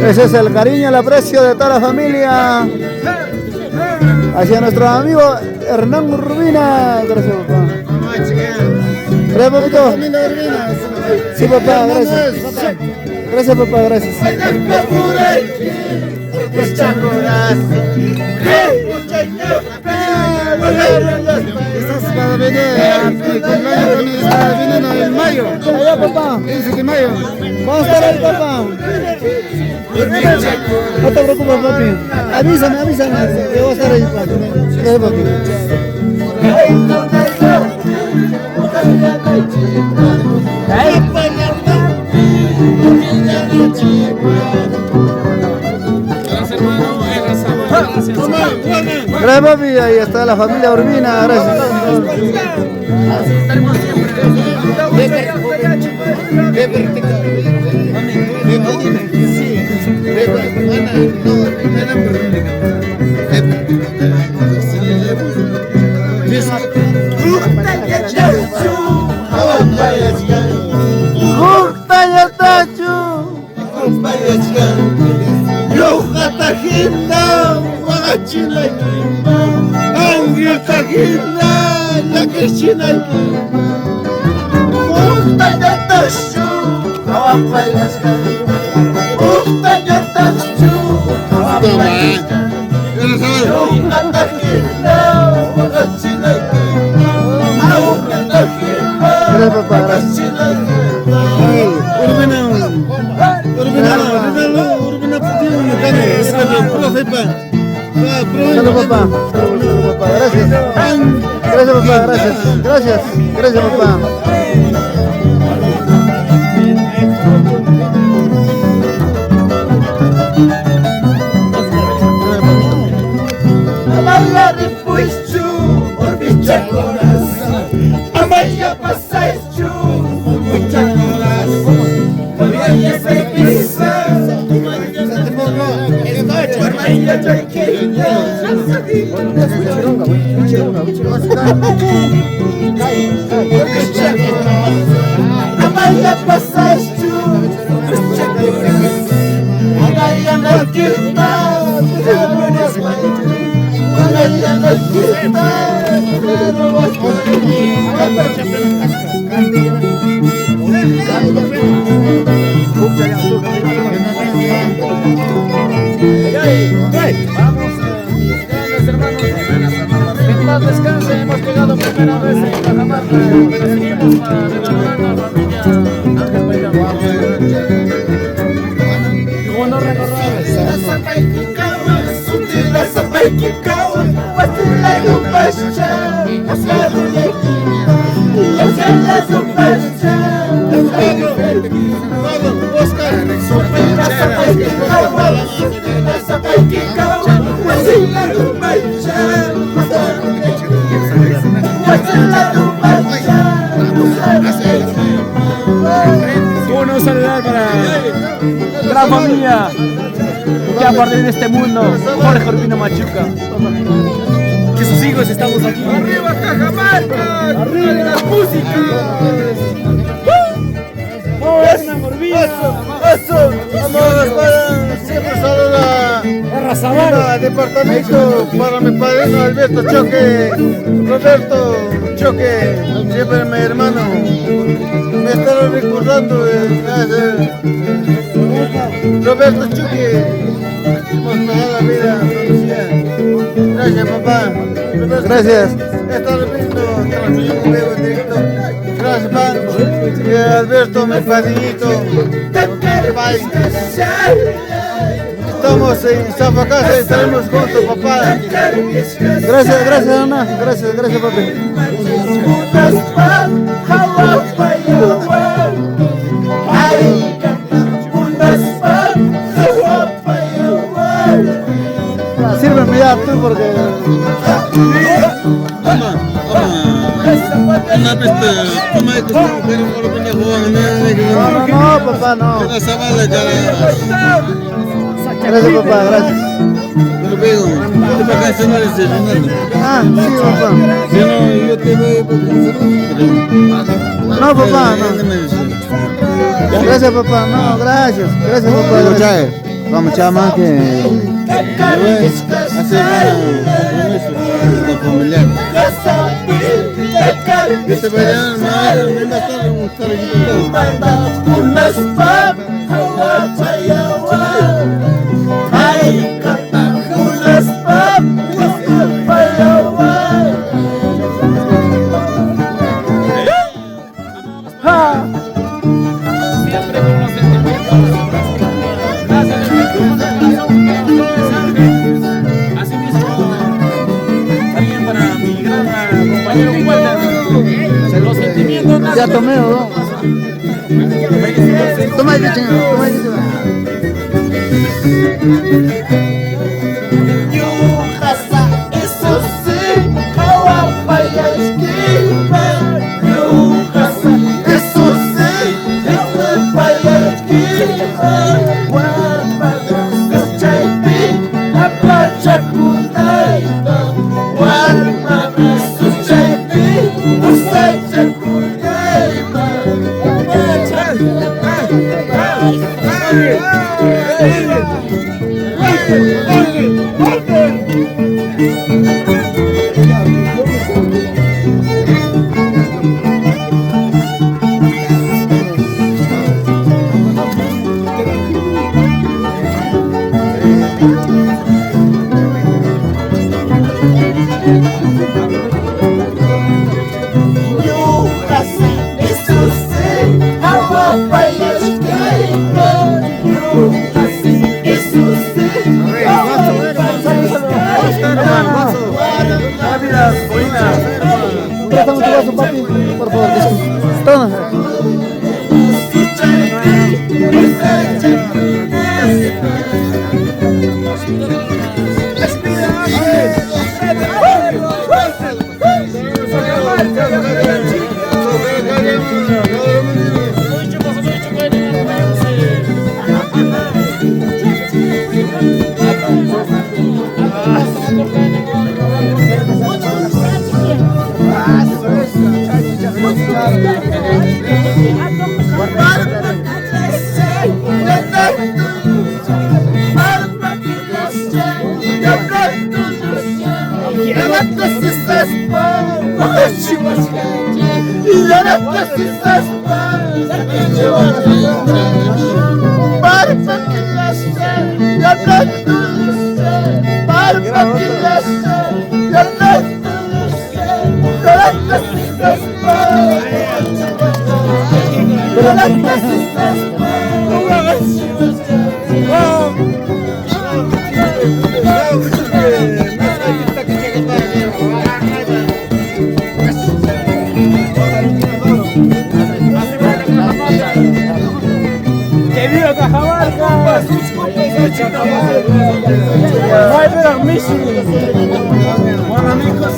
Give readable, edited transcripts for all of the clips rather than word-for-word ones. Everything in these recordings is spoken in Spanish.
Ese es el cariño, el aprecio de toda la familia hacia nuestro amigo Hernán Urbina. Gracias, papá. Gracias, papito. Sí, papá, gracias. Gracias, papá, gracias. Estás para venir a mi cumpleaños, está viniendo en mayo. Allá, papá. Dice que en mayo. Vamos a estar ahí, papá. No te preocupes, papi. Avísame, avísame. Yo voy a estar ahí, papi. Gracias, papi. Gracias, papi. Ahí está la familia Urbina. Gracias. Estaremos Gracias, papá, gracias. Salud, papá. Salud, papá. Gracias. Gracias, papá. Gracias. Gracias. Gracias, papá. Amaya depois tu, orbita coração. Amaya passais tu, orbita coração. Amaya sai pisar, Amaya vai querer. Amaya passais tu, orbita coração. Amaya vai querer. Descanse, hemos llegado primera vez en Cajamarca, pero seguimos para regalar a la familia Ángel Bailamos. ¿Cómo no recordarles? ¿Cómo no saludar para gran familia que ha partido de este mundo? Jorge Urbina Machuca. Que sus hijos estamos aquí. ¡Arriba Cajamarca! ¡Arriba la música! Eso, vamos para siempre saluda a departamento para mi padrino Alberto Choque, Roberto Choque, siempre mi hermano, me estaba recordando Roberto Choque, hemos pasado la vida conocida. Gracias, papá. Roberto, Gracias. está repitiendo, transmitiendo un video en directo. Gracias, papá. Y Alberto, mi padrinito. Estamos en Zafacasa y estaremos juntos, papá. Gracias, gracias, Ana. Gracias, gracias, papi. Sírveme ya tú porque... No, papá, no. Gracias, papá, gracias. Te lo pego. Te para cancionar ese Rinaldo. Ah, sí, papá. Si no, yo te voy para cancionar. No, papá, no. Gracias, papá. No, gracias. Gracias, papá. Gracias. Vamos, chama, que... Hacer una familiar. Este verano me va a dar un carajito. Siempre con los sentimientos. Gracias, asimismo, también para mi gran compañero Walter. Los sentimientos nacen. Ya tomé, ¿no? Toma ahí, toma ahí. Préstame tu vaso, papi, por favor. Toma. ¡Que viva Cajamarca! ¡Ay, pero Michi! ¡Bueno, amigos!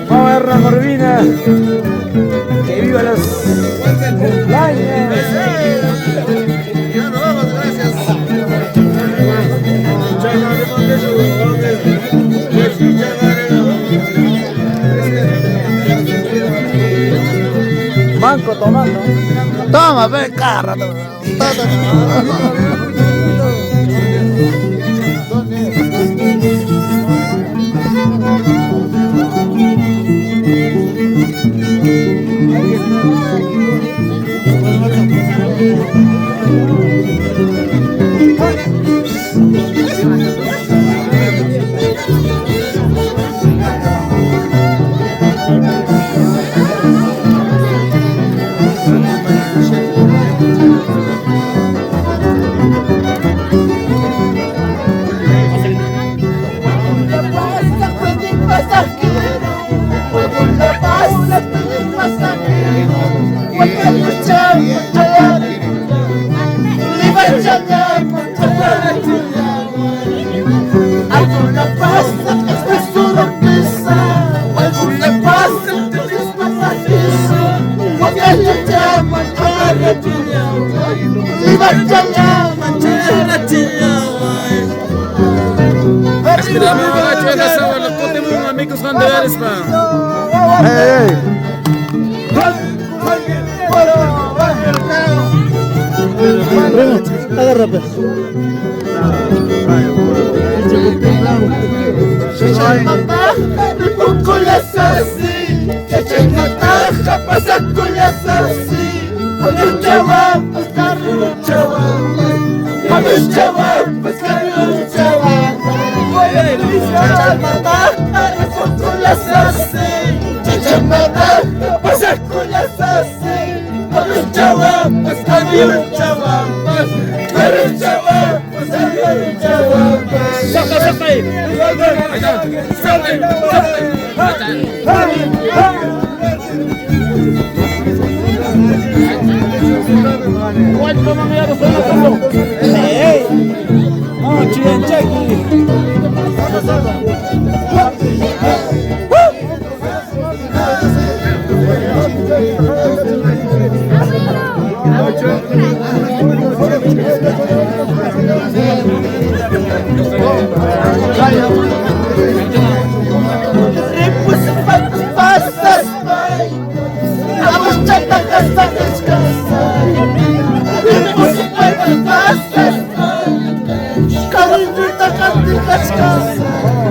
Vamos a ver la Corvina. Que viva los cumpleaños. Ya nos vamos, gracias. Manco tomando. Toma, ve, carra. pasajero, por la paz el pasajero, porque luchar alguna pasa es solo pesa, alguna pasa es pasajero, porque luchar amigos ganadores, agarra pues. pasa con la sasi, con el chaval, pescar el chaval, con el chaval, pescar el chaval, con la sasi, pasa con la sasi, con el chaval, pescar el chaval, con el chaval, pescar el chaval.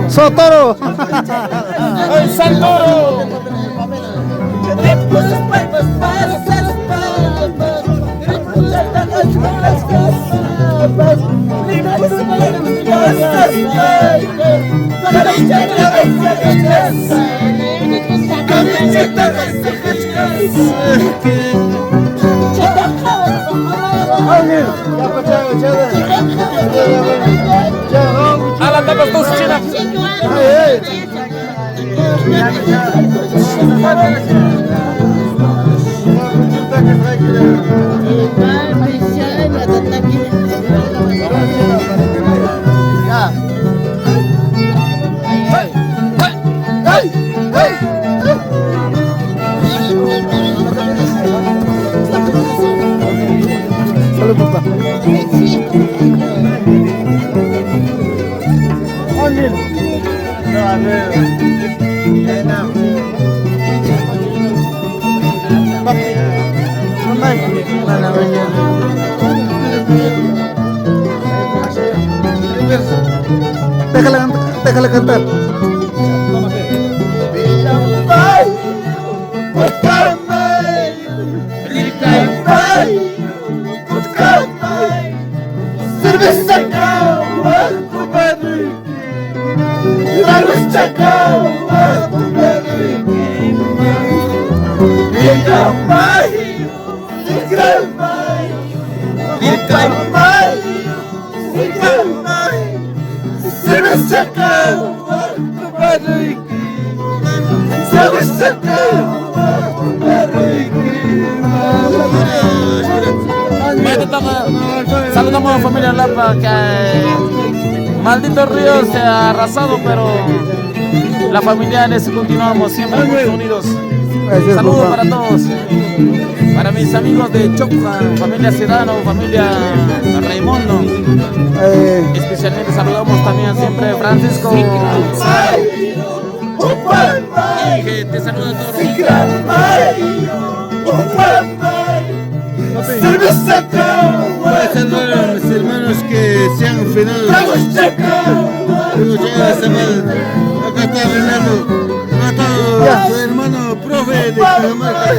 Sotoro. El Santoro. Alan, dapat tu Cina. Salud, papá. Déjala cantar. Saludamos a la familia Lapa, que maldito río se ha arrasado, pero la familiares continuamos siempre unidos. Saludos para todos, para mis amigos de Chocra, familia Sedano, familia Raimundo. Especialmente saludamos también siempre a Francisco, que te saluda a todos. A mis hermanos que se han afinado. Acá está Renalo. Acá está su hermano profe de Cajamarca.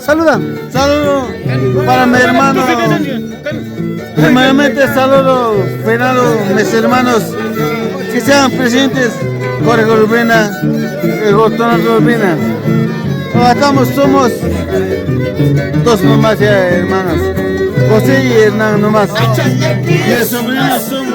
Saluda. Saludo para mi hermano. Primeramente saludo, Fernando, mis hermanos que sean presentes Jorge Urbina, Gustavo Urbina. Somos dos nomás ya, hermanos. José y Hernán nomás. Y el sobrino somos.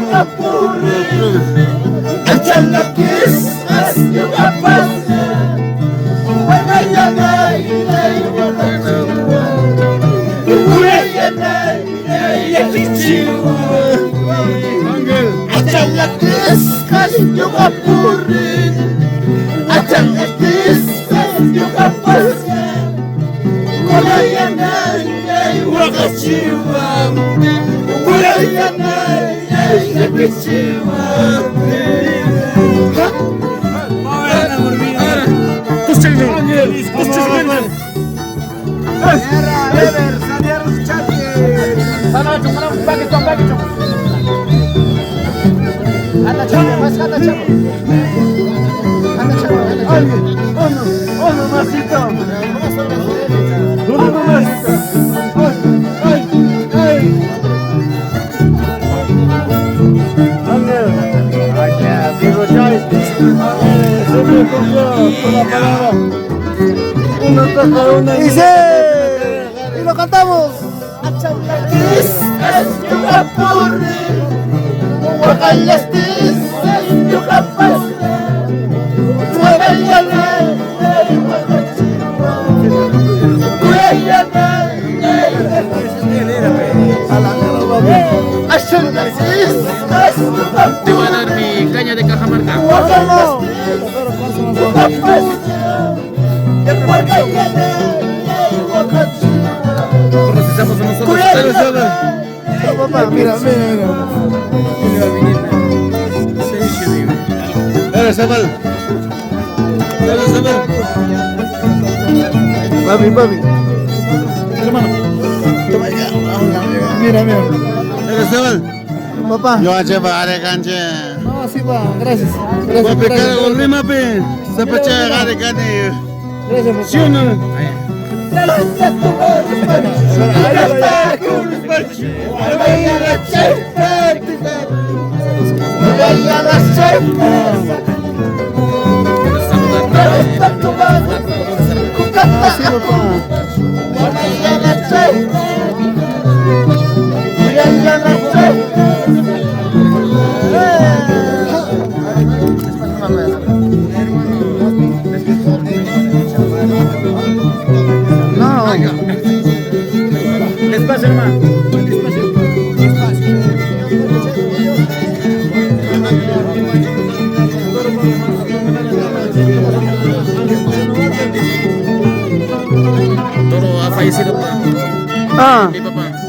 Dice, y lo cantamos. Te voy a dar mi caña de Cajamarca. Procesamos a nosotros. Papá, mira. Papi. Hermano. Toma ya. Mira. Papá. Yo aja bare kanche. No, sí va. Gracias. Papi cara ulima pe. Sapacha gare kane. Gracias. ¿Sí o no? Así, papá. No. Despacio, hermano. Toro ha fallecido, Ah. mi papá.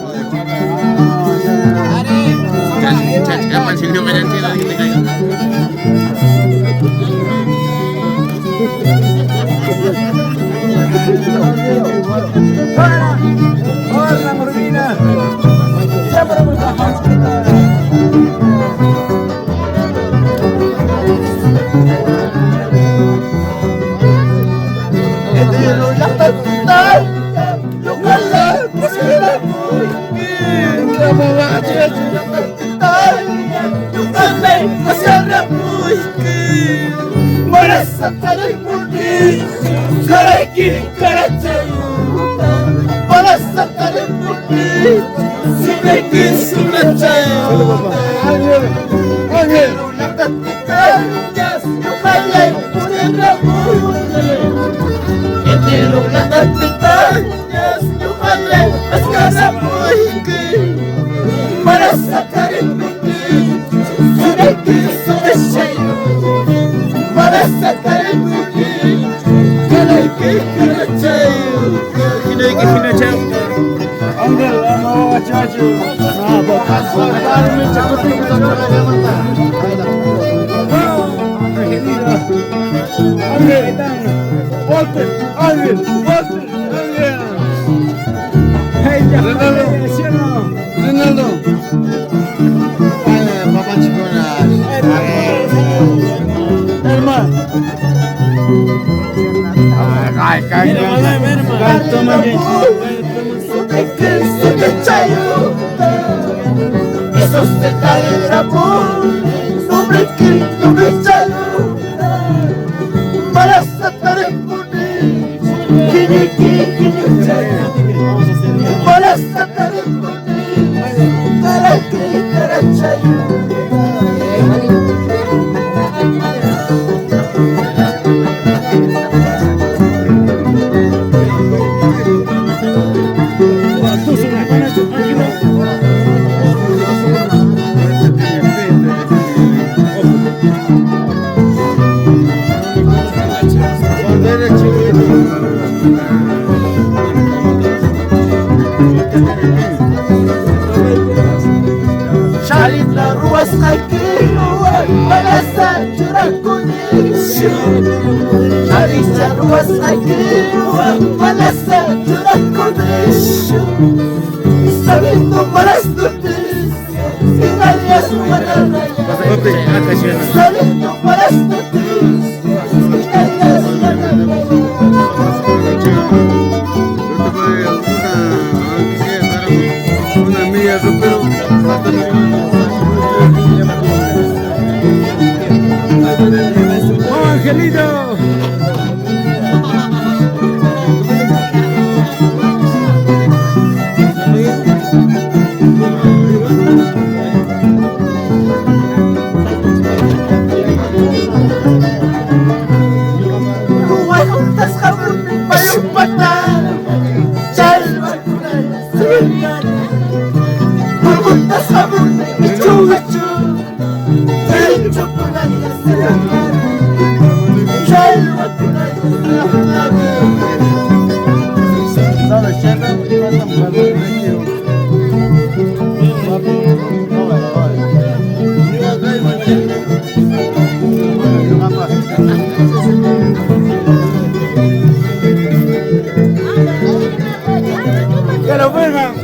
Kapan sih nyobain channel gitu kayak? Hola, Morbina. Siapa Eso se cae el amor, sobre que no me salió. turakunishu Avisar wasakiwa malasa turakunishu Sabiendo malas noticias Sinayas manaraya Sabiendo malas noticias Sinayas manaraya Una amiga, pero ¡Oh, Angelito! Juntas jabón mayong mata Chalwa Juntas jabon Ichu-ichu Chalwa Chalwa ¡Que lo vengan!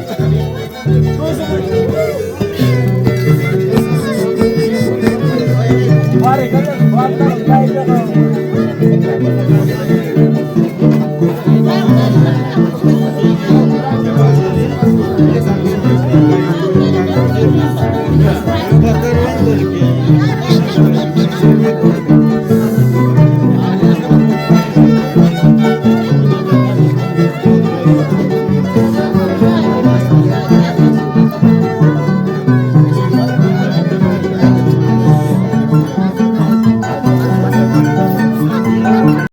Vale,